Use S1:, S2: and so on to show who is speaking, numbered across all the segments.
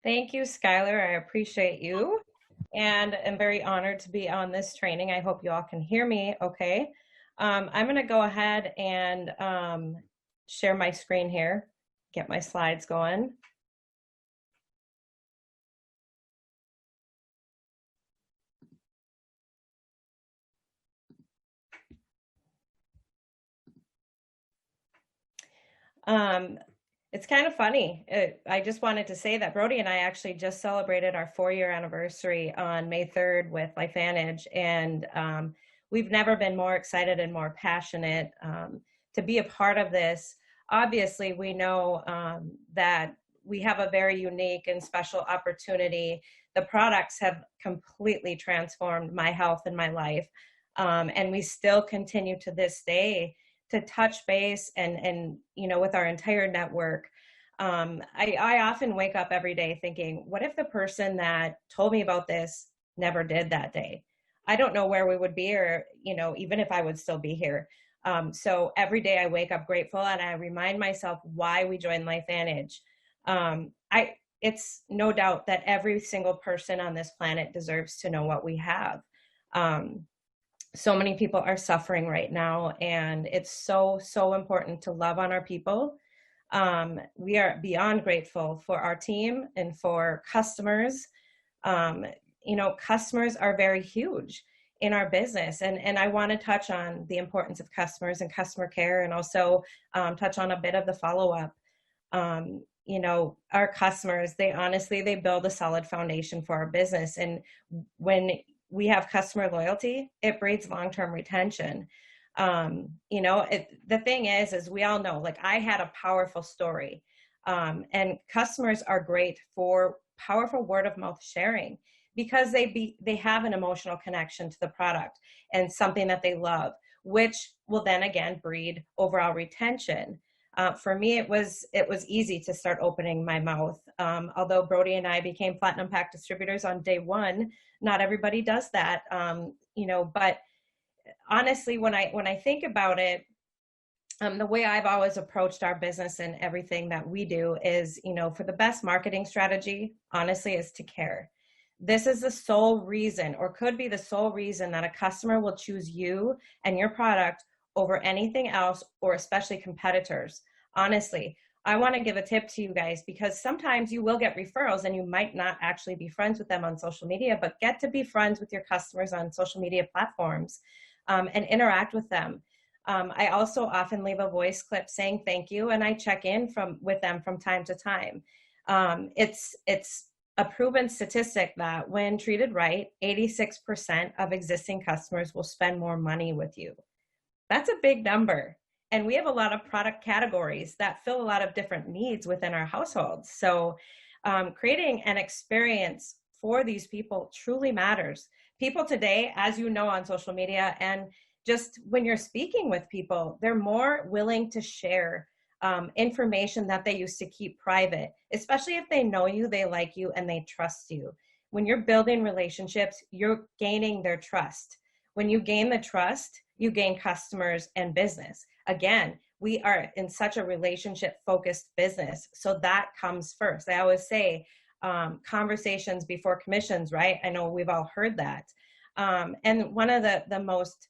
S1: Thank you, Skylar. I appreciate you and am very honored to be on this training. I hope you all can hear me okay. I'm going to go ahead and share my screen here, get my slides going. It's kind of funny. I just wanted to say that Brody and I actually just celebrated our 4-year anniversary on May 3rd with LifeVantage, and we've never been more excited and more passionate to be a part of this. Obviously, we know that we have a very unique and special opportunity. The products have completely transformed my health and my life, and we still continue to this day to touch base and with our entire network. I often wake up every day thinking, what if the person that told me about this never did that day? I don't know where we would be, or even if I would still be here. So every day I wake up grateful, and I remind myself why we joined LifeVantage. It's no doubt that every single person on this planet deserves to know what we have. So many people are suffering right now, and it's so important to love on our people. We are beyond grateful for our team and for customers. Customers are very huge in our business, and I want to touch on the importance of customers and customer care, and also touch on a bit of the follow-up. Our customers, they build a solid foundation for our business, and when we have customer loyalty, it breeds long-term retention. The thing is we all know, like, I had a powerful story, and customers are great for powerful word of mouth sharing, because they have an emotional connection to the product and something that they love, which will then again breed overall retention. For me, it was easy to start opening my mouth. Although Brody and I became Platinum Pack distributors on day one, not everybody does that. But honestly, when I think about it, the way I've always approached our business and everything that we do is, for the best marketing strategy, honestly, is to care. This is the sole reason, or could be the sole reason, that a customer will choose you and your product over anything else, or especially competitors. Honestly, I want to give a tip to you guys, because sometimes you will get referrals and you might not actually be friends with them on social media, but get to be friends with your customers on social media platforms and interact with them. I also often leave a voice clip saying thank you, and I check in with them from time to time. It's a proven statistic that when treated right, 86% of existing customers will spend more money with you. That's a big number. And we have a lot of product categories that fill a lot of different needs within our households. So creating an experience for these people truly matters. People today, as you know, on social media, and just when you're speaking with people, they're more willing to share information that they used to keep private, especially if they know you, they like you, and they trust you. When you're building relationships, you're gaining their trust. When you gain the trust, you gain customers and business. Again, we are in such a relationship-focused business, so that comes first. I always say conversations before commissions, right? I know we've all heard that. And one of the most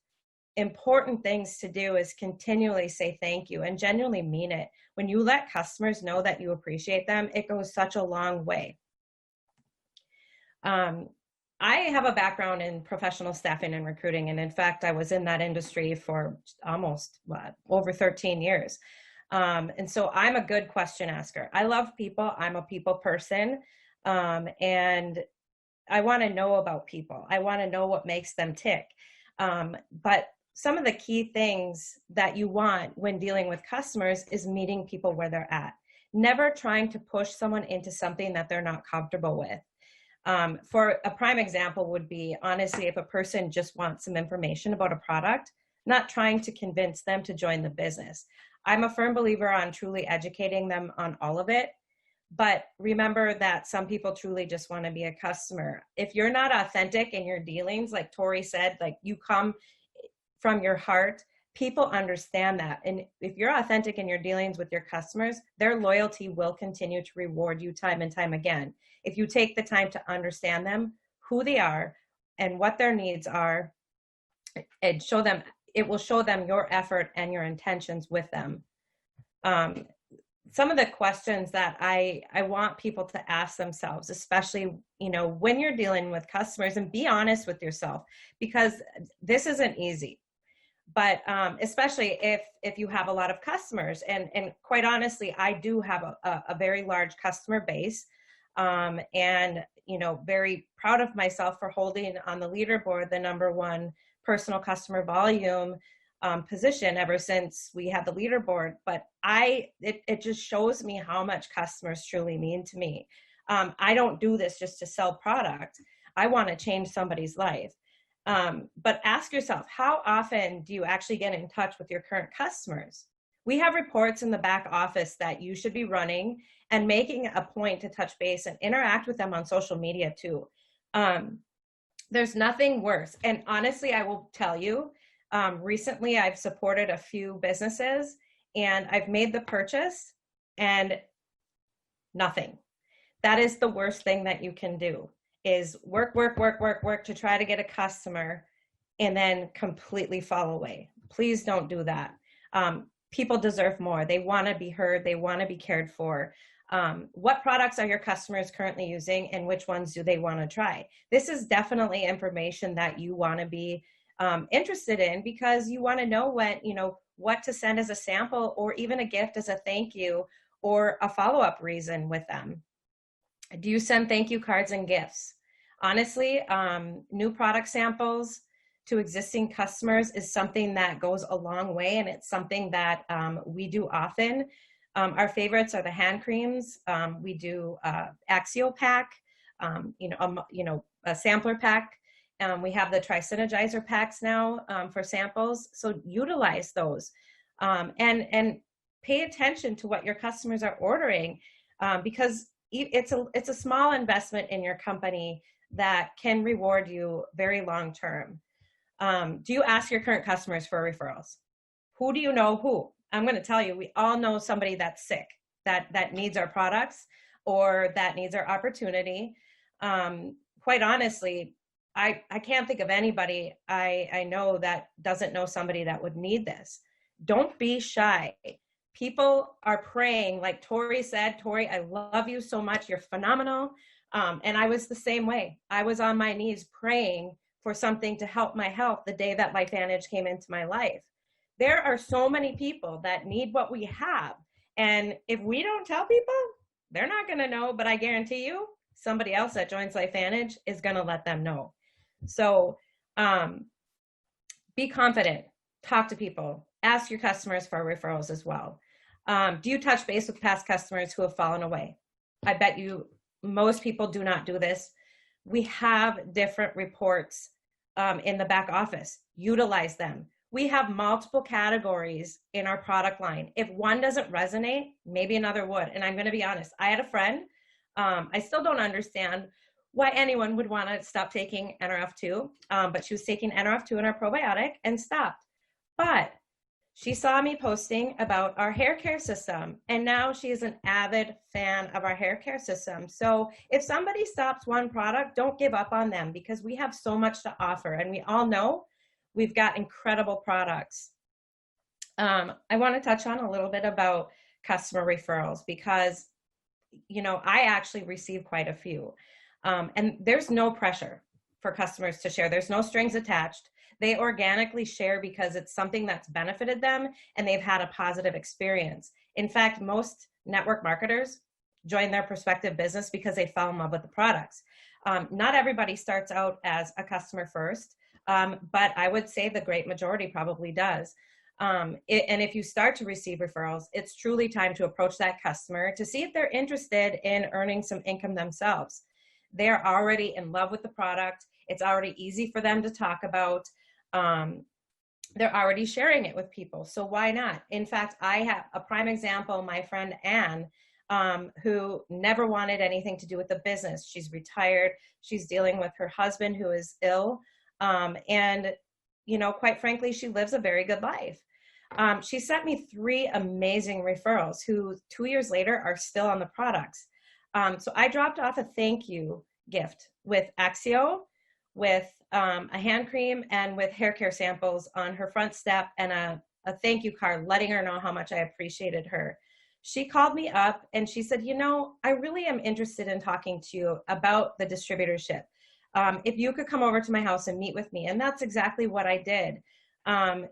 S1: important things to do is continually say thank you and genuinely mean it. When you let customers know that you appreciate them, it goes such a long way. I have a background in professional staffing and recruiting, and in fact, I was in that industry for almost over 13 years. And so I'm a good question asker. I love people. I'm a people person, and I want to know about people. I want to know what makes them tick. But some of the key things that you want when dealing with customers is meeting people where they're at. Never trying to push someone into something that they're not comfortable with. For a prime example would be, honestly, if a person just wants some information about a product, not trying to convince them to join the business. I'm a firm believer on truly educating them on all of it. But remember that some people truly just want to be a customer. If you're not authentic in your dealings, like Tori said, like you come from your heart, people understand that. And if you're authentic in your dealings with your customers, their loyalty will continue to reward you time and time again. If you take the time to understand them, who they are, and what their needs are, and show them, it will show them your effort and your intentions with them. Some of the questions that I want people to ask themselves, especially, when you're dealing with customers, and be honest with yourself, because this isn't easy. But especially if you have a lot of customers, and quite honestly, I do have a very large customer base, and very proud of myself for holding on the leaderboard the #1 personal customer volume position ever since we had the leaderboard. But it just shows me how much customers truly mean to me. I don't do this just to sell product. I want to change somebody's life. But ask yourself, how often do you actually get in touch with your current customers? We have reports in the back office that you should be running and making a point to touch base and interact with them on social media too. There's nothing worse. And honestly, I will tell you, recently I've supported a few businesses and I've made the purchase and nothing. That is the worst thing that you can do, is work to try to get a customer and then completely fall away. Please don't do that. People deserve more. They want to be heard. They want to be cared for. What products are your customers currently using, and which ones do they want to try? This is definitely information that you want to be interested in, because you want to know what to send as a sample, or even a gift as a thank you, or a follow-up reason with them. Do you send thank you cards and gifts? Honestly, new product samples to existing customers is something that goes a long way, and it's something that we do often. Our favorites are the hand creams. We do Axio pack, a sampler pack. We have the Tri-Synergizer packs now for samples. So utilize those, and pay attention to what your customers are ordering, because it's a small investment in your company that can reward you very long term. Do you ask your current customers for referrals? Who do you know who? I'm going to tell you, we all know somebody that's sick, that needs our products, or that needs our opportunity. Quite honestly, I can't think of anybody I know that doesn't know somebody that would need this. Don't be shy. People are praying, like Tori said. Tori, I love you so much. You're phenomenal. And I was the same way. I was on my knees praying for something to help my health the day that LifeVantage came into my life. There are so many people that need what we have. And if we don't tell people, they're not going to know. But I guarantee you, somebody else that joins LifeVantage is going to let them know. So be confident. Talk to people. Ask your customers for referrals as well. Do you touch base with past customers who have fallen away? I bet you most people do not do this. We have different reports in the back office. Utilize them. We have multiple categories in our product line. If one doesn't resonate, maybe another would. And I'm going to be honest. I had a friend. I still don't understand why anyone would want to stop taking NRF2, but she was taking NRF2 in her probiotic and stopped. But she saw me posting about our hair care system, and now she is an avid fan of our hair care system. So if somebody stops one product, don't give up on them, because we have so much to offer, and we all know we've got incredible products. I want to touch on a little bit about customer referrals, because I actually receive quite a few. And there's no pressure for customers to share. There's no strings attached. They organically share because it's something that's benefited them and they've had a positive experience. In fact, most network marketers join their prospective business because they fell in love with the products. Not everybody starts out as a customer first, but I would say the great majority probably does. And if you start to receive referrals, it's truly time to approach that customer to see if they're interested in earning some income themselves. They're already in love with the product. It's already easy for them to talk about. They're already sharing it with people. So why not? In fact, I have a prime example, my friend Anne, who never wanted anything to do with the business. She's retired. She's dealing with her husband who is ill. And you know, quite frankly, she lives a very good life. She sent me 3 amazing referrals who 2 years later are still on the products. So I dropped off a thank you gift with Axio, with a hand cream, and with hair care samples on her front step, and a thank you card letting her know how much I appreciated her. She called me up and she said, you know, I really am interested in talking to you about the distributorship. If you could come over to my house and meet with me. And that's exactly what I did.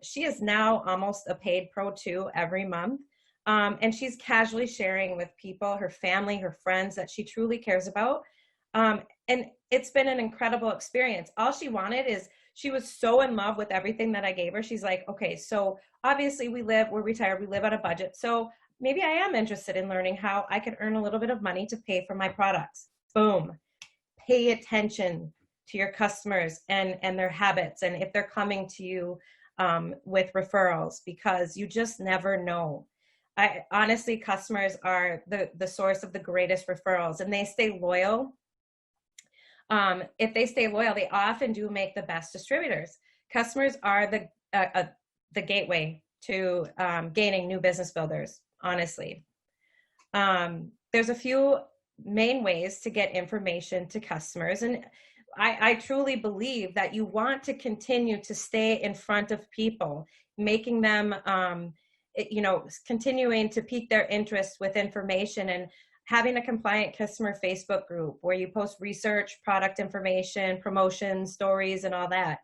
S1: She is now almost a paid pro too every month. And she's casually sharing with people, her family, her friends that she truly cares about. And it's been an incredible experience. All she wanted is, she was so in love with everything that I gave her. She's like, okay, so obviously we're retired, we live on a budget. So maybe I am interested in learning how I can earn a little bit of money to pay for my products. Boom. Pay attention to your customers and their habits, and if they're coming to you with referrals, because you just never know. Honestly, customers are the source of the greatest referrals, and they stay loyal. If they stay loyal, they often do make the best distributors. Customers are the gateway to gaining new business builders, honestly. There's a few main ways to get information to customers, and I truly believe that you want to continue to stay in front of people, making them, you know, continuing to pique their interest with information, and having a compliant customer Facebook group where you post research, product information, promotions, stories, and all that.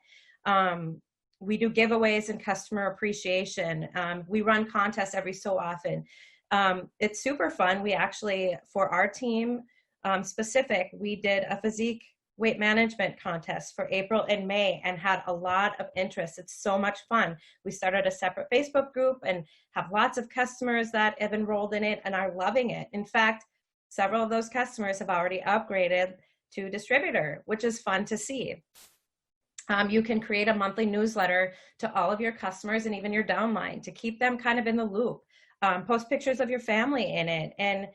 S1: We do giveaways and customer appreciation. We run contests every so often. It's super fun. We actually, for our team specific, we did a physique weight management contest for April and May and had a lot of interest. It's so much fun. We started a separate Facebook group and have lots of customers that have enrolled in it and are loving it. In fact, several of those customers have already upgraded to distributor, which is fun to see. You can create a monthly newsletter to all of your customers and even your downline to keep them kind of in the loop. Post pictures of your family in it, and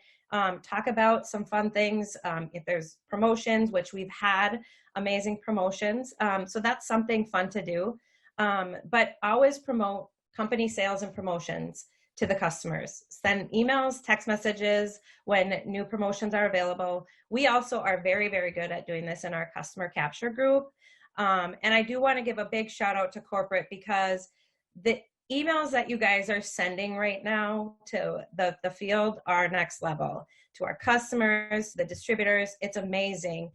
S1: talk about some fun things. If there's promotions, which we've had amazing promotions. So that's something fun to do. But always promote company sales and promotions to the customers. Send emails, text messages when new promotions are available. We also are very, very good at doing this in our customer capture group. And I do want to give a big shout out to corporate, because the emails that you guys are sending right now to the field are next level, to our customers, the distributors. It's amazing,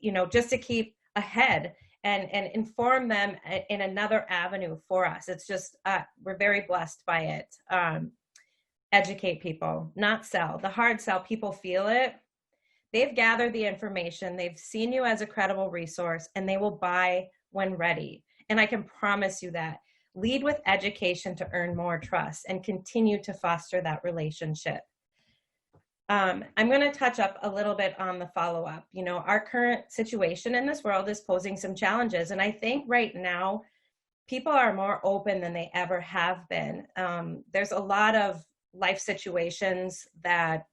S1: you know, just to keep ahead and inform them in another avenue for us. It's just, we're very blessed by it. Educate people, not sell. The hard sell, people feel it. They've gathered the information. They've seen you as a credible resource, and they will buy when ready. And I can promise you that. Lead with education to earn more trust and continue to foster that relationship. I'm going to touch up a little bit on the follow-up. You know, our current situation in this world is posing some challenges. And I think right now, people are more open than they ever have been. There's a lot of life situations that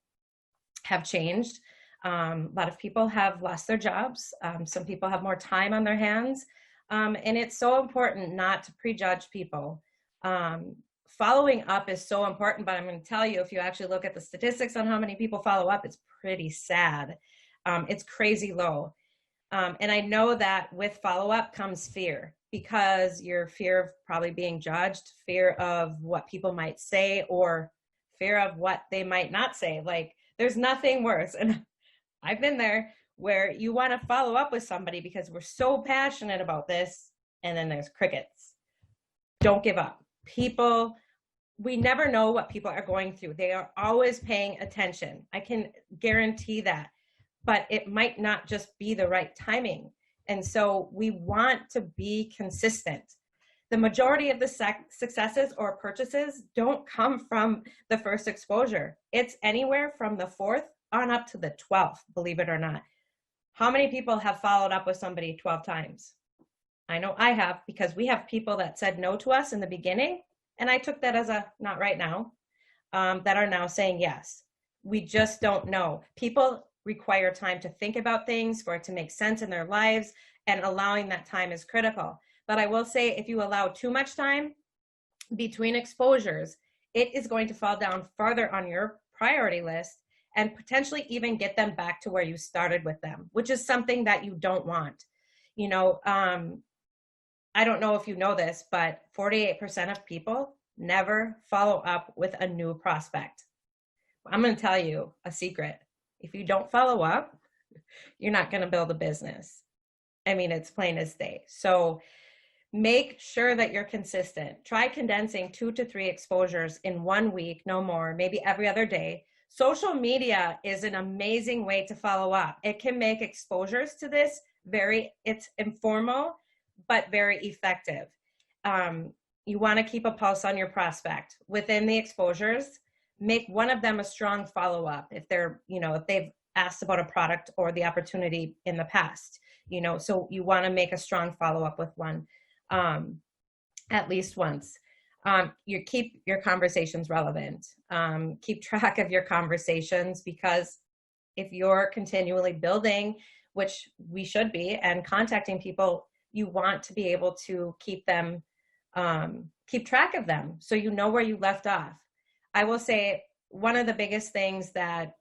S1: have changed. A lot of people have lost their jobs. Some people have more time on their hands. And it's so important not to prejudge people. Following up is so important, but I'm going to tell you, if you actually look at the statistics on how many people follow up, it's pretty sad. It's crazy low. And I know that with follow-up comes fear, because your fear of probably being judged, fear of what people might say, or fear of what they might not say. Like, there's nothing worse. And I've been there, where you want to follow up with somebody because we're so passionate about this, and then there's crickets. Don't give up. People, we never know what people are going through. They are always paying attention. I can guarantee that. But it might not just be the right timing. And so we want to be consistent. The majority of the successes or purchases don't come from the first exposure. It's anywhere from the 4th on up to the 12th, believe it or not. How many people have followed up with somebody 12 times? I know I have, because we have people that said no to us in the beginning, and I took that as a not right now, that are now saying yes. We just don't know. People require time to think about things, for it to make sense in their lives, and allowing that time is critical. But I will say, if you allow too much time between exposures, it is going to fall down farther on your priority list and potentially even get them back to where you started with them, which is something that you don't want. You know, I don't know if you know this, but 48% of people never follow up with a new prospect. I'm going to tell you a secret. If you don't follow up, you're not going to build a business. I mean, it's plain as day. So make sure that you're consistent. Try condensing 2 to 3 exposures in 1 week, no more, maybe every other day. Social media is an amazing way to follow up. It can make exposures to this it's informal, but very effective. You want to keep a pulse on your prospect. Within the exposures, make one of them a strong follow-up if if they've asked about a product or the opportunity in the past, so you want to make a strong follow-up with one at least once. You keep your conversations relevant. Keep track of your conversations, because if you're continually building, which we should be, and contacting people, you want to be able to keep track of them so you know where you left off. I will say one of the biggest things that,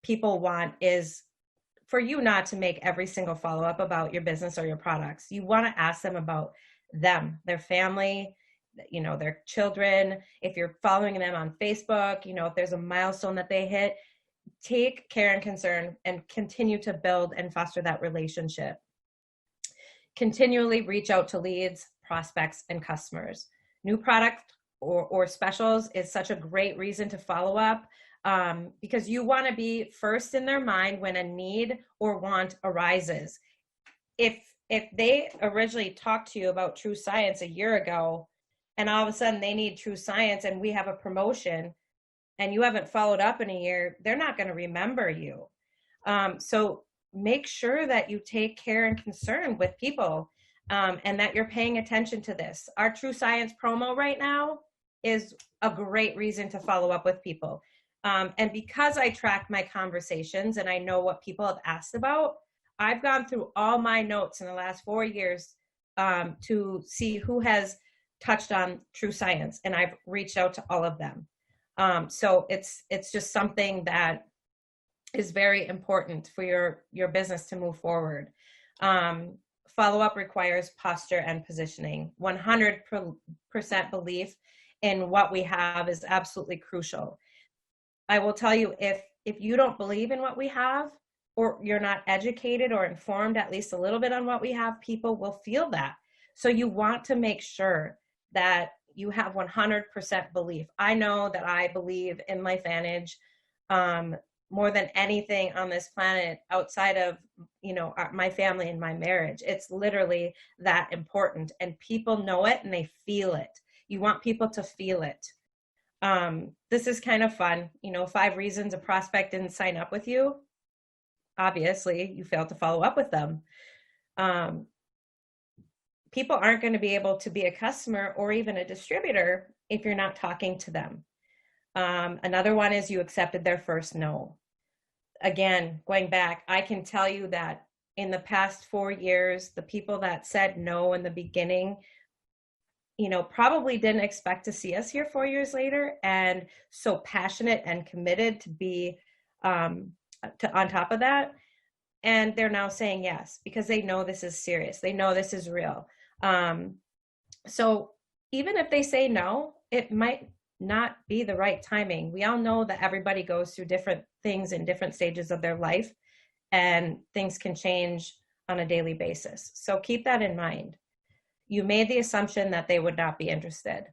S1: people want is for you not to make every single follow-up about your business or your products. You want to ask them about them, their family, their children. If you're following them on Facebook, if there's a milestone that they hit, take care and concern and continue to build and foster that relationship. Continually reach out to leads, prospects, and customers. New product or specials is such a great reason to follow up, because you want to be first in their mind when a need or want arises. If they originally talked to you about True Science a year ago, and all of a sudden they need True Science and we have a promotion, and you haven't followed up in a year, they're not going to remember you. So make sure that you take care and concern with people, and that you're paying attention to this. Our True Science promo right now is a great reason to follow up with people. And because I track my conversations and I know what people have asked about, I've gone through all my notes in the last 4 years to see who has touched on True Science, and I've reached out to all of them. So it's just something that is very important for your business to move forward. Follow-up requires posture and positioning. 100% belief in what we have is absolutely crucial. I will tell you, if you don't believe in what we have, or you're not educated or informed at least a little bit on what we have, people will feel that. So you want to make sure that you have 100% belief. I know that I believe in LifeVantage more than anything on this planet outside of, my family and my marriage. It's literally that important, and people know it and they feel it. You want people to feel it. This is kind of fun. 5 reasons a prospect didn't sign up with you. Obviously, you failed to follow up with them. People aren't going to be able to be a customer or even a distributor if you're not talking to them. Another one is you accepted their first no. Again, going back, I can tell you that in the past 4 years, the people that said no in the beginning, probably didn't expect to see us here 4 years later, and so passionate and committed to be on top of that. And they're now saying yes, because they know this is serious. They know this is real. So even if they say no, it might not be the right timing. We all know that everybody goes through different things in different stages of their life, and things can change on a daily basis. So keep that in mind. You made the assumption that they would not be interested.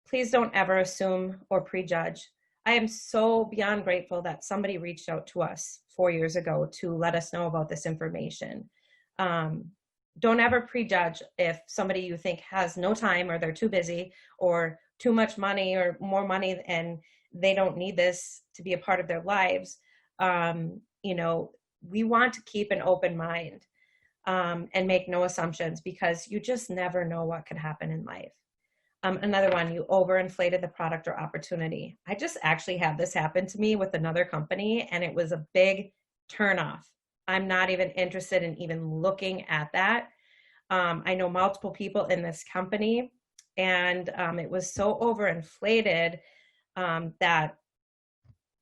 S1: Please don't ever assume or prejudge. I am so beyond grateful that somebody reached out to us 4 years ago to let us know about this information. Don't ever prejudge if somebody you think has no time, or they're too busy, or too much money, or more money, and they don't need this to be a part of their lives. We want to keep an open mind and make no assumptions, because you just never know what could happen in life. Another one, you overinflated the product or opportunity. I just actually had this happen to me with another company, and it was a big turnoff. I'm not even interested in even looking at that. I know multiple people in this company, and it was so overinflated that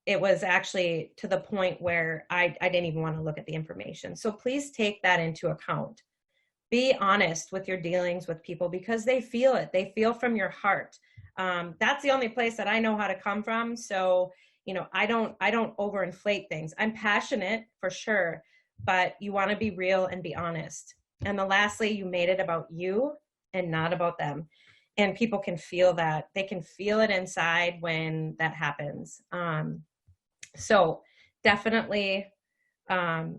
S1: it was actually to the point where I didn't even want to look at the information. So please take that into account. Be honest with your dealings with people because they feel it. They feel from your heart. That's the only place that I know how to come from. So, I don't overinflate things. I'm passionate for sure, but you want to be real and be honest. And then lastly, you made it about you and not about them. And people can feel that. They can feel it inside when that happens. So definitely, ask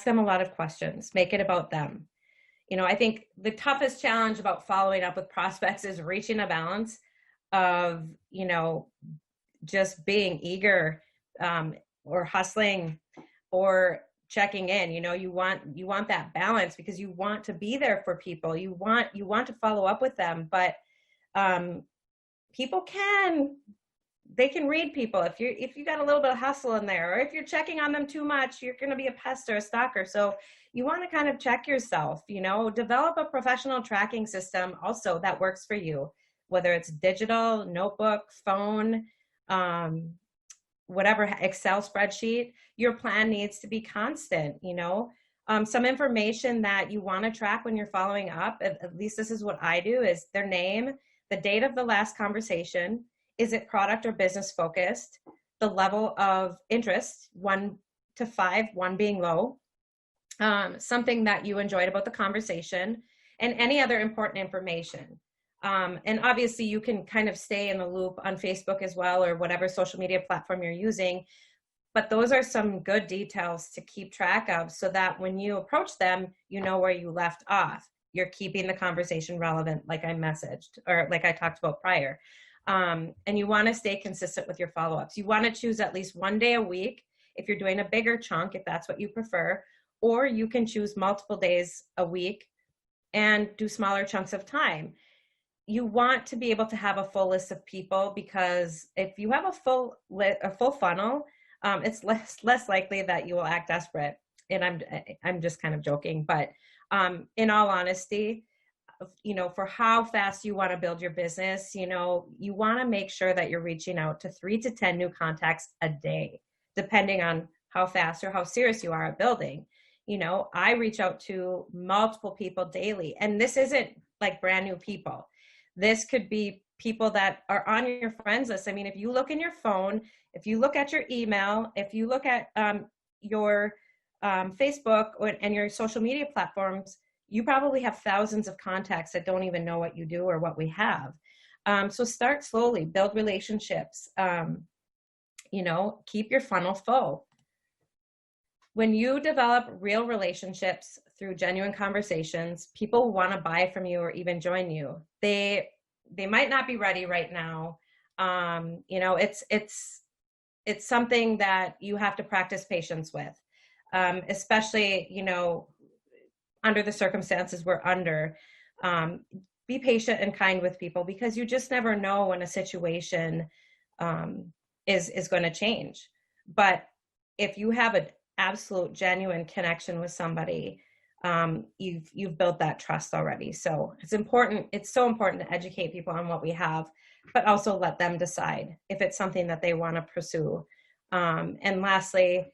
S1: them a lot of questions, make it about them. I think the toughest challenge about following up with prospects is reaching a balance of, just being eager, or hustling or checking in. You want that balance because you want to be there for people. You want to follow up with them, but people they can read people. If you got a little bit of hustle in there, or if you're checking on them too much, you're going to be a pest or a stalker. So you want to kind of check yourself, develop a professional tracking system also that works for you, whether it's digital, notebook, phone, whatever, Excel spreadsheet. Your plan needs to be constant. Some information that you want to track when you're following up, at least this is what I do, is their name, the date of the last conversation. Is it product or business focused? The level of interest, 1 to 5, 1 being low. Something that you enjoyed about the conversation, and any other important information. And obviously you can kind of stay in the loop on Facebook as well, or whatever social media platform you're using. But those are some good details to keep track of so that when you approach them, you know where you left off. You're keeping the conversation relevant, like I messaged, or like I talked about prior. And you want to stay consistent with your follow-ups. You want to choose at least 1 day a week if you're doing a bigger chunk, if that's what you prefer, or you can choose multiple days a week and do smaller chunks of time. You want to be able to have a full list of people, because if you have a full funnel, it's less likely that you will act desperate. And I'm just kind of joking, but in all honesty, for how fast you want to build your business, you want to make sure that you're reaching out to 3 to 10 new contacts a day, depending on how fast or how serious you are at building. I reach out to multiple people daily, and this isn't like brand new people. This could be people that are on your friends list. I mean, if you look in your phone, if you look at your email, if you look at your Facebook and your social media platforms, you probably have thousands of contacts that don't even know what you do or what we have. So start slowly, build relationships, keep your funnel full. When you develop real relationships through genuine conversations, people want to buy from you or even join you. They might not be ready right now. It's something that you have to practice patience with, especially, under the circumstances we're under. Be patient and kind with people, because you just never know when a situation is going to change. But if you have an absolute genuine connection with somebody, you've built that trust already. So it's so important to educate people on what we have, but also let them decide if it's something that they want to pursue. And lastly,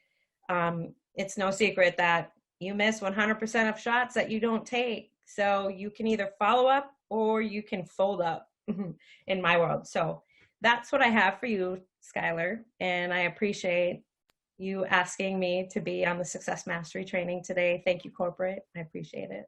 S1: it's no secret that you miss 100% of shots that you don't take. So you can either follow up or you can fold up in my world. So that's what I have for you, Skylar. And I appreciate you asking me to be on the Success Mastery training today. Thank you, corporate. I appreciate it.